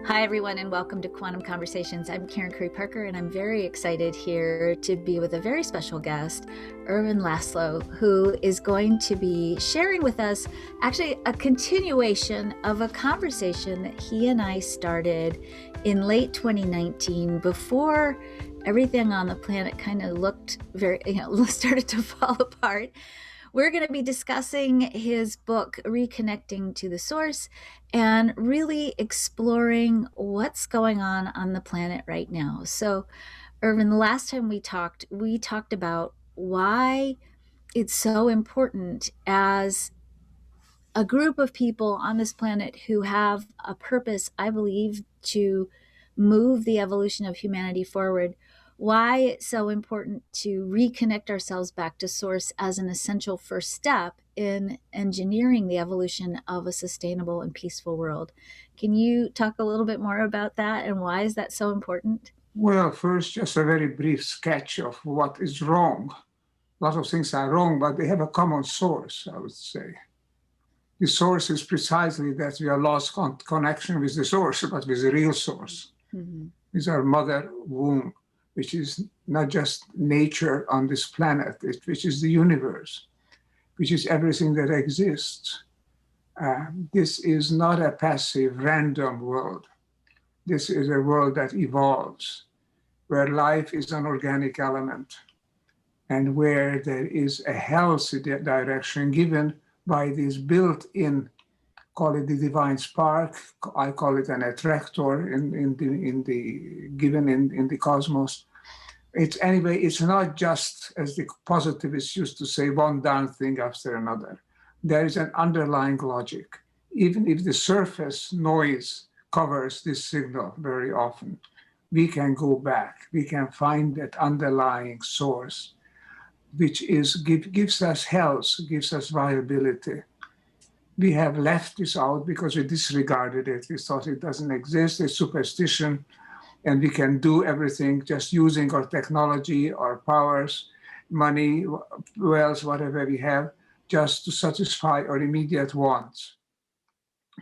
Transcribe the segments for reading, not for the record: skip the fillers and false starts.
Hi, everyone, and welcome to Quantum Conversations. I'm Karen Curry Parker, and I'm very excited here to be with a very special guest, Erwin Laszlo, who is going to be sharing with us actually a continuation of a conversation that he and I started in late 2019 before everything on the planet kind of looked started to fall apart. We're going to be discussing his book, Reconnecting to the Source, and really exploring what's going on the planet right now. So, Erwin, the last time we talked about why it's so important as a group of people on this planet who have a purpose, I believe, to move the evolution of humanity forward, why it's so important to reconnect ourselves back to source as an essential first step in engineering the evolution of a sustainable and peaceful world. Can you talk a little bit more about that and why is that so important? Well, first, just a very brief sketch of what is wrong. A lot of things are wrong, but they have a common source, I would say. The source is precisely that we are lost connection with the source, but with the real source. Mm-hmm. With our mother womb, which is not just nature on this planet, which is the universe, which is everything that exists. This is not a passive, random world. This is a world that evolves, where life is an organic element, and where there is a healthy direction given by this built-in, call it the divine spark, I call it an attractor in the cosmos. It's not just, as the positivists used to say, one darn thing after another. There is an underlying logic. Even if the surface noise covers this signal very often, we can go back. We can find that underlying source, which gives us health, gives us viability. We have left this out because we disregarded it. We thought it doesn't exist, it's superstition, and we can do everything just using our technology, our powers, money, wealth, whatever we have, just to satisfy our immediate wants,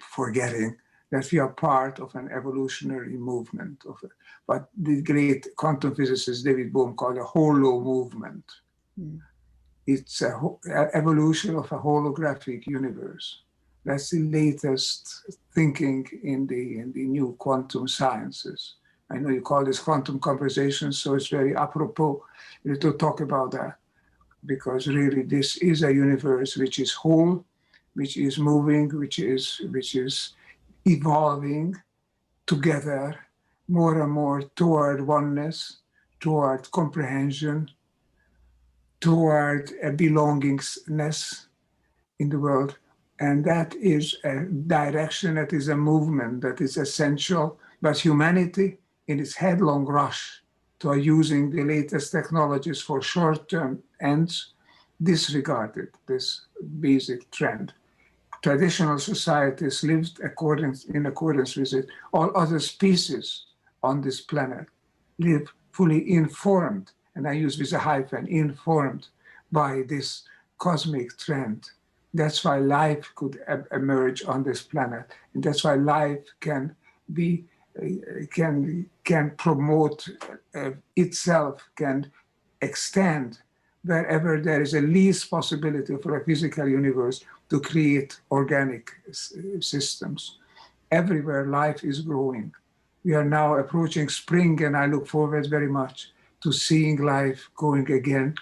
forgetting that we are part of an evolutionary movement, of what the great quantum physicist David Bohm called a holo movement. Mm. It's an evolution of a holographic universe. That's the latest thinking in the new quantum sciences. I know you call this quantum conversations, so it's very apropos to talk about that, because really this is a universe which is whole, which is moving, which is evolving together more and more toward oneness, toward comprehension, toward a belongingness in the world. And that is a direction, that is a movement that is essential. But humanity, in its headlong rush to using the latest technologies for short-term ends, disregarded this basic trend. Traditional societies lived in accordance with it. All other species on this planet live fully informed, and I use with a hyphen, informed by this cosmic trend. That's why life could emerge on this planet, and that's why life can promote itself, can extend wherever there is a least possibility for a physical universe to create organic systems. Everywhere life is growing. We are now approaching spring, and I look forward very much to seeing life going again.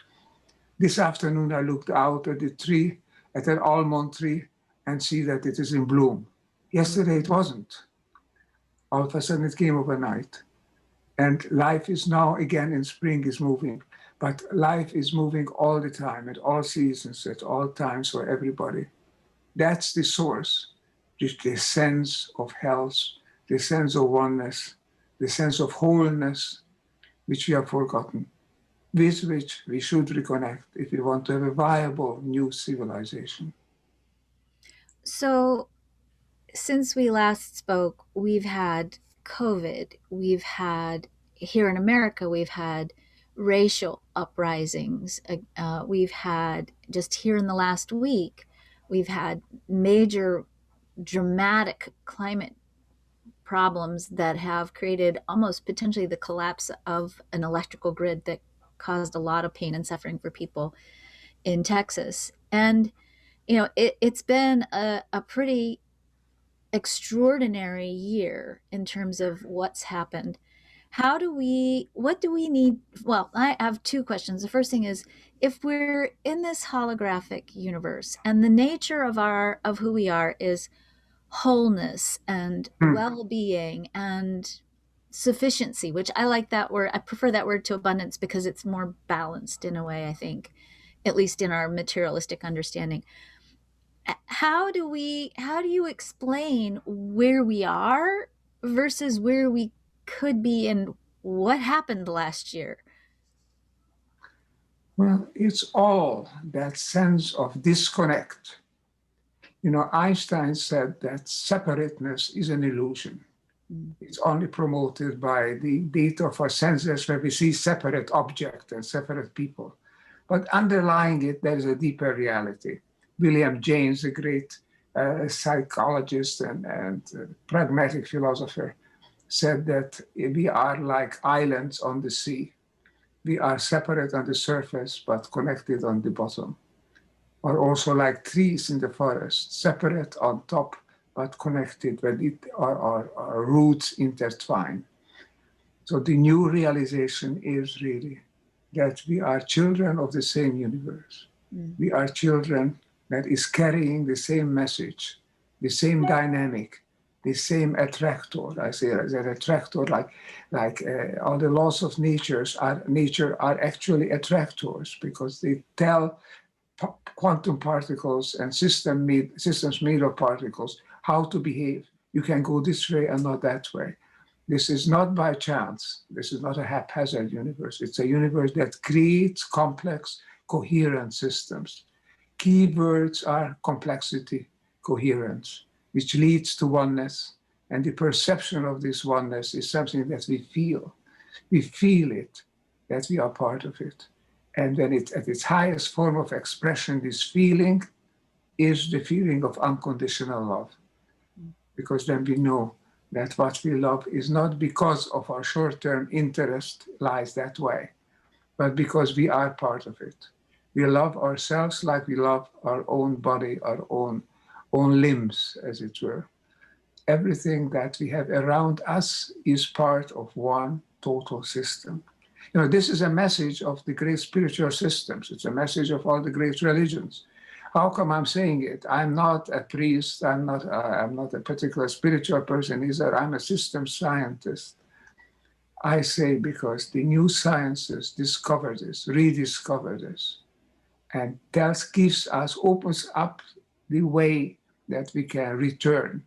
This afternoon, I looked out at the tree, at an almond tree, and see that it is in bloom. Yesterday, it wasn't. All of a sudden, it came overnight. And life is now, again, in spring, is moving. But life is moving all the time, at all seasons, at all times for everybody. That's the source, the sense of health, the sense of oneness, the sense of wholeness, which we have forgotten, with which we should reconnect if we want to have a viable new civilization. So, since we last spoke, we've had COVID, we've had, here in America, we've had racial uprisings, we've had, just here in the last week, we've had major dramatic climate problems that have created almost potentially the collapse of an electrical grid that caused a lot of pain and suffering for people in Texas. And, it's been a pretty extraordinary year in terms of what's happened. What do we need? Well, I have two questions. The first thing is, if we're in this holographic universe and the nature of who we are is wholeness and Hmm. well-being and sufficiency, which I like that word. I prefer that word to abundance because it's more balanced in a way, I think, at least in our materialistic understanding. How do you explain where we are versus where we could be and what happened last year? Well, it's all that sense of disconnect. Einstein said that separateness is an illusion. Mm. It's only promoted by the data of our senses where we see separate objects and separate people. But underlying it, there is a deeper reality. William James, a great psychologist and pragmatic philosopher, said that we are like islands on the sea. We are separate on the surface, but connected on the bottom. Or also like trees in the forest, separate on top, but connected when our roots intertwine. So the new realization is really that we are children of the same universe. Mm. We are children that is carrying the same message, the same dynamic, the same attractor. I say that attractor, like all the laws of nature are actually attractors because they tell quantum particles and systems made of particles how to behave. You can go this way and not that way. This is not by chance. This is not a haphazard universe. It's a universe that creates complex, coherent systems. Key words are complexity, coherence, which leads to oneness. And the perception of this oneness is something that we feel. We feel it, that we are part of it. And then at its highest form of expression, this feeling is the feeling of unconditional love. Because then we know that what we love is not because of our short-term interest lies that way, but because we are part of it. We love ourselves like we love our own body, our own limbs, as it were. Everything that we have around us is part of one total system. This is a message of the great spiritual systems. It's a message of all the great religions. How come I'm saying it? I'm not a priest. I'm not a particular spiritual person either. I'm a systems scientist. I say because the new sciences discover this, rediscover this, and that opens up the way that we can return,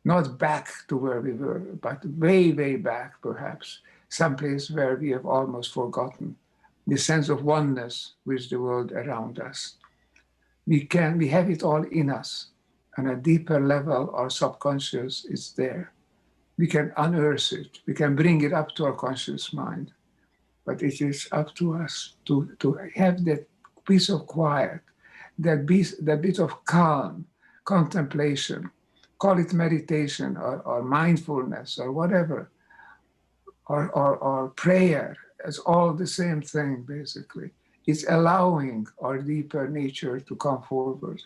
not back to where we were, but way, way back, perhaps, someplace where we have almost forgotten the sense of oneness with the world around us. We have it all in us. On a deeper level, our subconscious is there. We can unearth it. We can bring it up to our conscious mind. But it is up to us to have that piece of quiet, that bit of calm, contemplation, call it meditation or mindfulness or whatever, or prayer. It's all the same thing, basically. It's allowing our deeper nature to come forward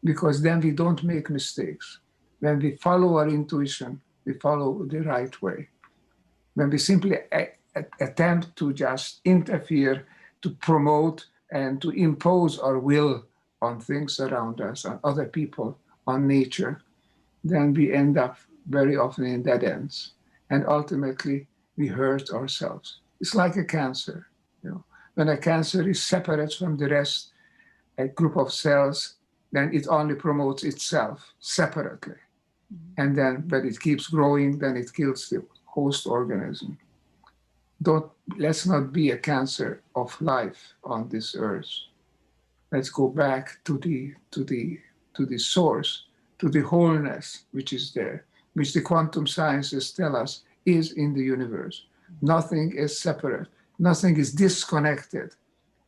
because then we don't make mistakes. When we follow our intuition, we follow the right way. When we simply attempt to just interfere, to promote, and to impose our will on things around us, on other people, on nature, then we end up very often in dead ends. And ultimately, we hurt ourselves. It's like a cancer. When a cancer is separate from the rest, a group of cells, then it only promotes itself separately. And then when it keeps growing, then it kills the host organism. Let's not be a cancer of life on this earth. Let's go back to the source, to the wholeness which is there, which the quantum sciences tell us is in the universe. Nothing is separate, nothing is disconnected,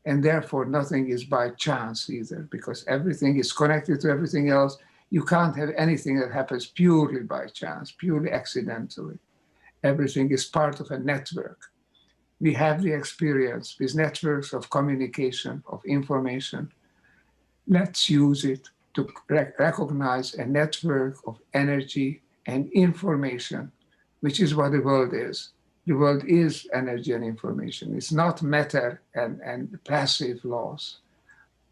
and therefore nothing is by chance either, because everything is connected to everything else. You can't have anything that happens purely by chance, purely accidentally. Everything is part of a network. We have the experience with networks of communication, of information. Let's use it to recognize a network of energy and information, which is what the world is. The world is energy and information. It's not matter and passive laws.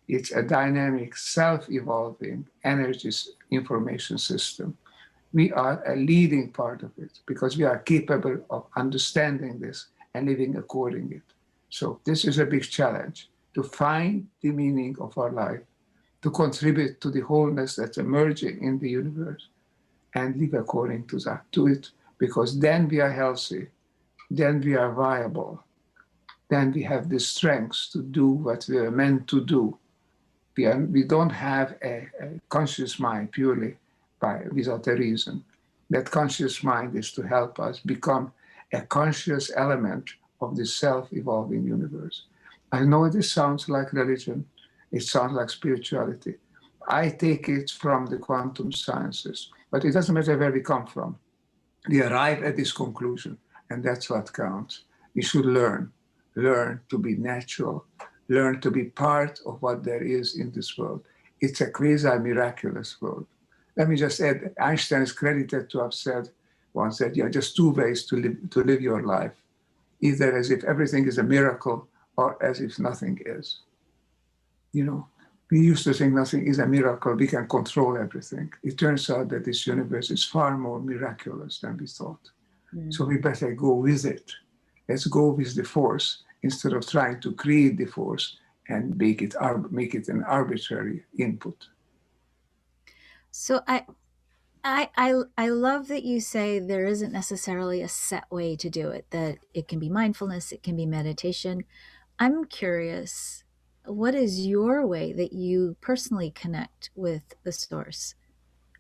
It's a dynamic, self-evolving energy information system. We are a leading part of it because we are capable of understanding this and living according to it. So this is a big challenge, to find the meaning of our life, to contribute to the wholeness that's emerging in the universe, and live according to that, to it, because then we are healthy, then we are viable, then we have the strength to do what we are meant to do. We don't have a conscious mind purely without a reason. That conscious mind is to help us become a conscious element of the self-evolving universe. I know this sounds like religion, it sounds like spirituality. I take it from the quantum sciences, but it doesn't matter where we come from. We arrive at this conclusion, and that's what counts. We should learn to be natural, learn to be part of what there is in this world. It's a quasi-miraculous world. Let me just add, Einstein is credited to have said once that there are just two ways to live your life, either as if everything is a miracle or as if nothing is. You know, we used to think nothing is a miracle, we can control everything. It turns out that this universe is far more miraculous than we thought. So we better go with it. Let's go with the force instead of trying to create the force and make it an arbitrary input. So I love that you say there isn't necessarily a set way to do it, that it can be mindfulness, it can be meditation. I'm curious, what is your way that you personally connect with the source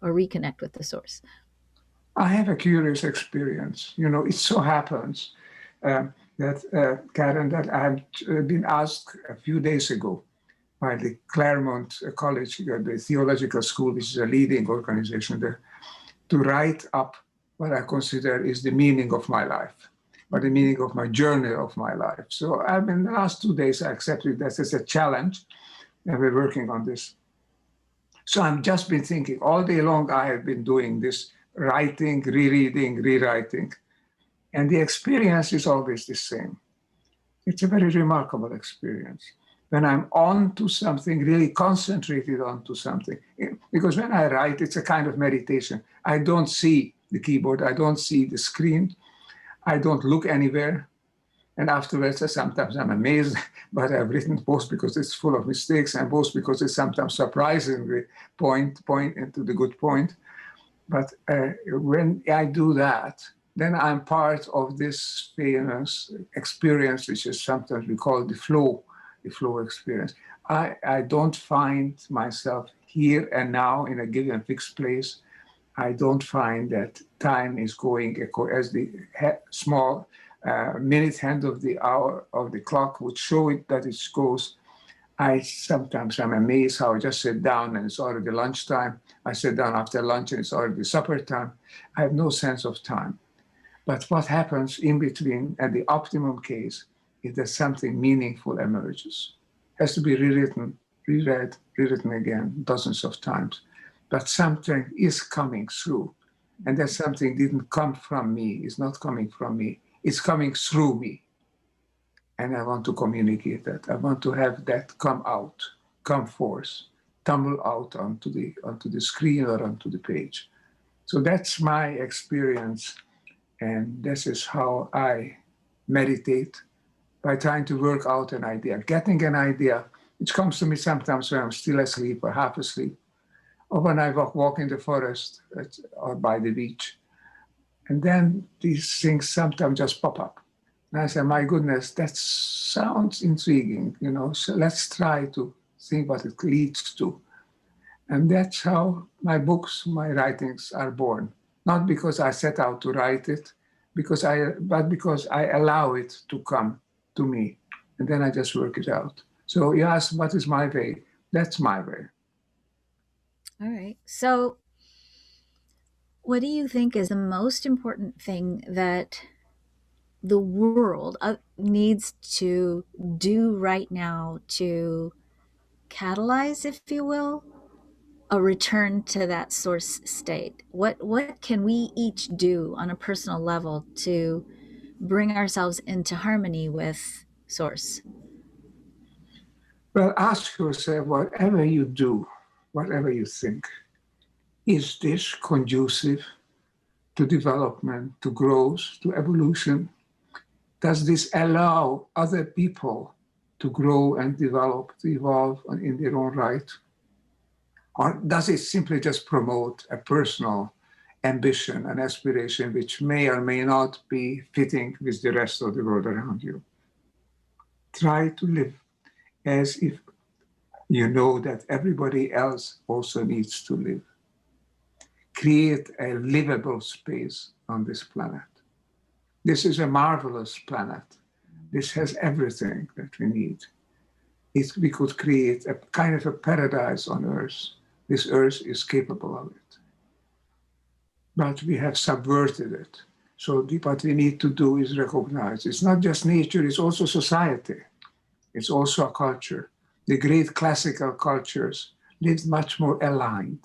or reconnect with the source? I have a curious experience. You know, it so happens that, Karen, that I've been asked a few days ago by the Claremont College, the theological school, which is a leading organization there, to write up what I consider is the meaning of my life, or the meaning of my journey of my life. So I've been, the last 2 days, I accepted that as a challenge, and we're working on this. So I've just been thinking, all day long I have been doing this, writing, rereading, rewriting, and the experience is always the same. It's a very remarkable experience. When I'm on to something, really concentrated onto something, because when I write, it's a kind of meditation. I don't see the keyboard, I don't see the screen, I don't look anywhere. And afterwards, sometimes I'm amazed by what I've written, both because it's full of mistakes and both because it's sometimes surprisingly point into the good point. But when I do that, then I'm part of this famous experience, which is sometimes we call the flow experience. I don't find myself here and now in a given fixed place. I don't find that time is going as the small minute hand of the hour of the clock would show it that it goes. Sometimes I'm amazed how I just sit down and it's already lunchtime. I sit down after lunch and it's already supper time. I have no sense of time. But what happens in between, at the optimum case, is that something meaningful emerges. It has to be rewritten, reread, rewritten again, dozens of times. But something is coming through. And that something didn't come from me, it's not coming from me, it's coming through me. And I want to communicate that. I want to have that come out, come forth, tumble out onto the screen or onto the page. So that's my experience. And this is how I meditate, by trying to work out an idea, getting an idea, which comes to me sometimes when I'm still asleep or half asleep, or when I walk in the forest or by the beach. And then these things sometimes just pop up. And I say, my goodness, that sounds intriguing, so let's try to think what it leads to. And that's how my books, my writings are born. Not because I set out to write it, but because I allow it to come to me. And then I just work it out. So you ask, what is my way? That's my way. All right. So, what do you think is the most important thing that the world needs to do right now to catalyze, if you will, a return to that source state? What can we each do on a personal level to bring ourselves into harmony with source? Well, ask yourself, whatever you do, whatever you think, is this conducive to development, to growth, to evolution? Does this allow other people to grow and develop, to evolve in their own right? Or does it simply just promote a personal ambition and aspiration which may or may not be fitting with the rest of the world around you? Try to live as if you know that everybody else also needs to live. Create a livable space on this planet. This is a marvelous planet. This has everything that we need. If we could create a kind of a paradise on Earth, this Earth is capable of it. But we have subverted it. So what we need to do is recognize it's not just nature, it's also society. It's also a culture. The great classical cultures lived much more aligned.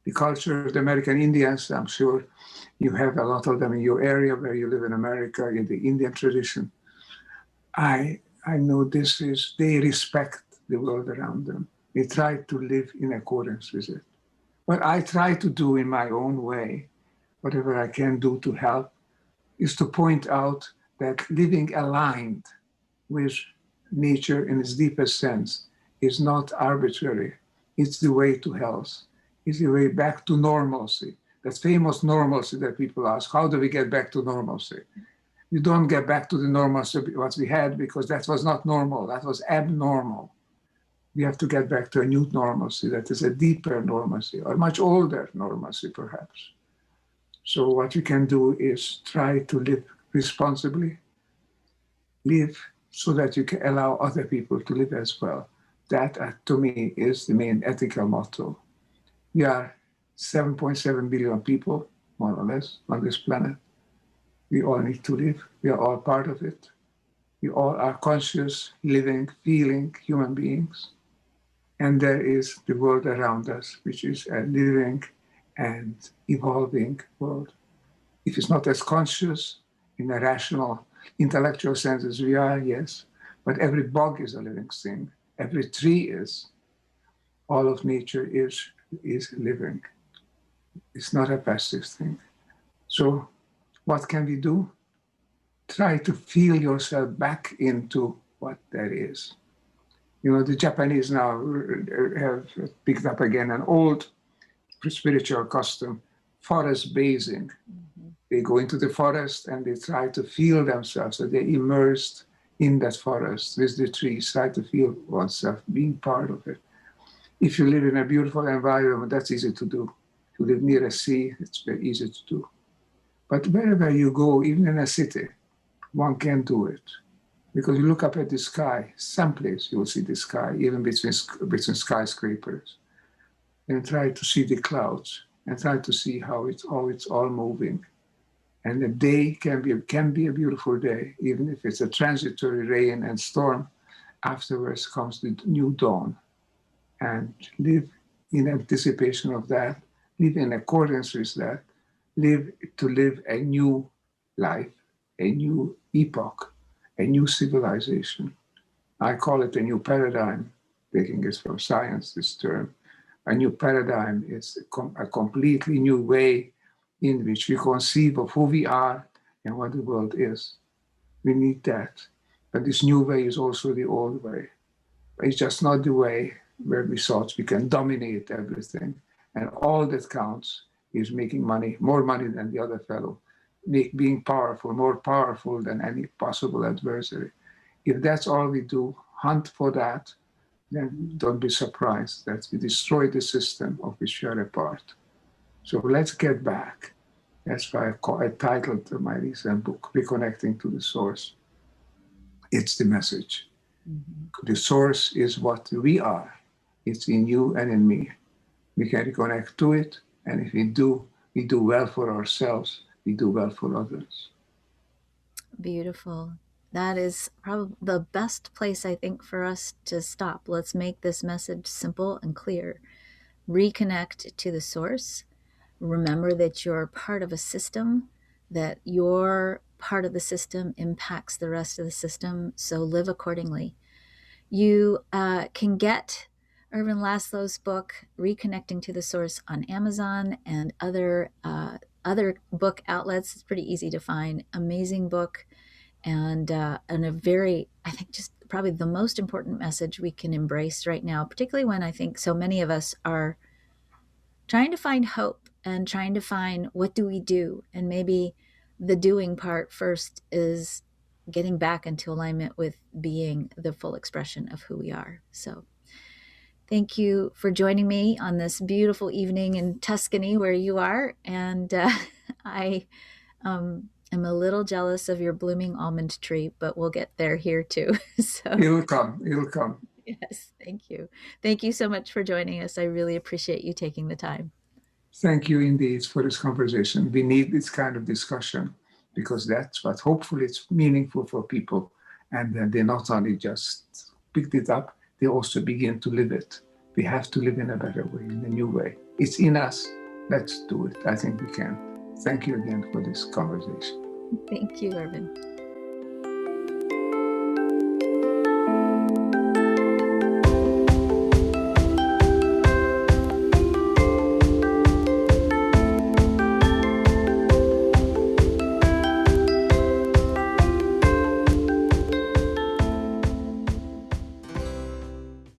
The culture of the American Indians, I'm sure you have a lot of them in your area where you live in America, in the Indian tradition. I know they respect the world around them. They try to live in accordance with it. What I try to do in my own way, whatever I can do to help, is to point out that living aligned with nature in its deepest sense is not arbitrary. It's the way to health. It's the way back to normalcy. That famous normalcy that people ask, how do we get back to normalcy? You don't get back to the normalcy what we had because that was not normal, that was abnormal. We have to get back to a new normalcy that is a deeper normalcy, or much older normalcy perhaps. So what you can do is try to live responsibly, live so that you can allow other people to live as well. That, to me, is the main ethical motto. We are 7.7 billion people, more or less, on this planet. We all need to live. We are all part of it. We all are conscious, living, feeling human beings. And there is the world around us, which is a living and evolving world. If it's not as conscious in a rational, intellectual sense as we are, yes, but every bug is a living thing. Every tree is. All of nature is living. It's not a passive thing. So what can we do? Try to feel yourself back into what that is. You know, the Japanese now have picked up again an old spiritual custom, forest bathing. Mm-hmm. They go into the forest and they try to feel themselves, so they're immersed in that forest with the trees, try to feel oneself being part of it. If you live in a beautiful environment, that's easy to do. If you live near a sea, it's very easy to do. But wherever you go, even in a city, one can do it. Because you look up at the sky, someplace you will see the sky, even between skyscrapers, and try to see the clouds, and try to see how it's all moving. And the day can be a beautiful day, even if it's a transitory rain and storm. Afterwards comes the new dawn, and live in anticipation of that, live in accordance with that, live a new life, a new epoch, a new civilization. I call it a new paradigm, taking it from science, this term. A new paradigm is a completely new way in which we conceive of who we are and what the world is. We need that. But this new way is also the old way. It's just not the way where we thought we can dominate everything. And all that counts is making money, more money than the other fellow, being powerful, more powerful than any possible adversary. If that's all we do, hunt for that, then don't be surprised that we destroy the system of which we are a part. So let's get back. That's why I titled my recent book, Reconnecting to the Source. It's the message. Mm-hmm. The source is what we are. It's in you and in me. we can reconnect to it. And if we do well for ourselves, we do well for others. Beautiful. That is probably the best place, I think, for us to stop. Let's make this message simple and clear. Reconnect to the source. Remember that you're part of a system, that your part of the system impacts the rest of the system. So live accordingly. You can get Erwin Laszlo's book, Reconnecting to the Source, on Amazon and other book outlets. It's pretty easy to find. Amazing book, and a very, I think, just probably the most important message we can embrace right now, particularly when I think so many of us are trying to find hope and trying to find what do we do. And maybe the doing part first is getting back into alignment with being the full expression of who we are. So thank you for joining me on this beautiful evening in Tuscany where you are. And I am a little jealous of your blooming almond tree, but we'll get there here too. So It'll come. yes, thank you. Thank you so much for joining us. I really appreciate you taking the time. Thank you indeed for this conversation. We need this kind of discussion because that's what hopefully it's meaningful for people. And then they not only just picked it up, they also begin to live it. We have to live in a better way, in a new way. It's in us. Let's do it. I think we can. Thank you again for this conversation. Thank you, Erwin.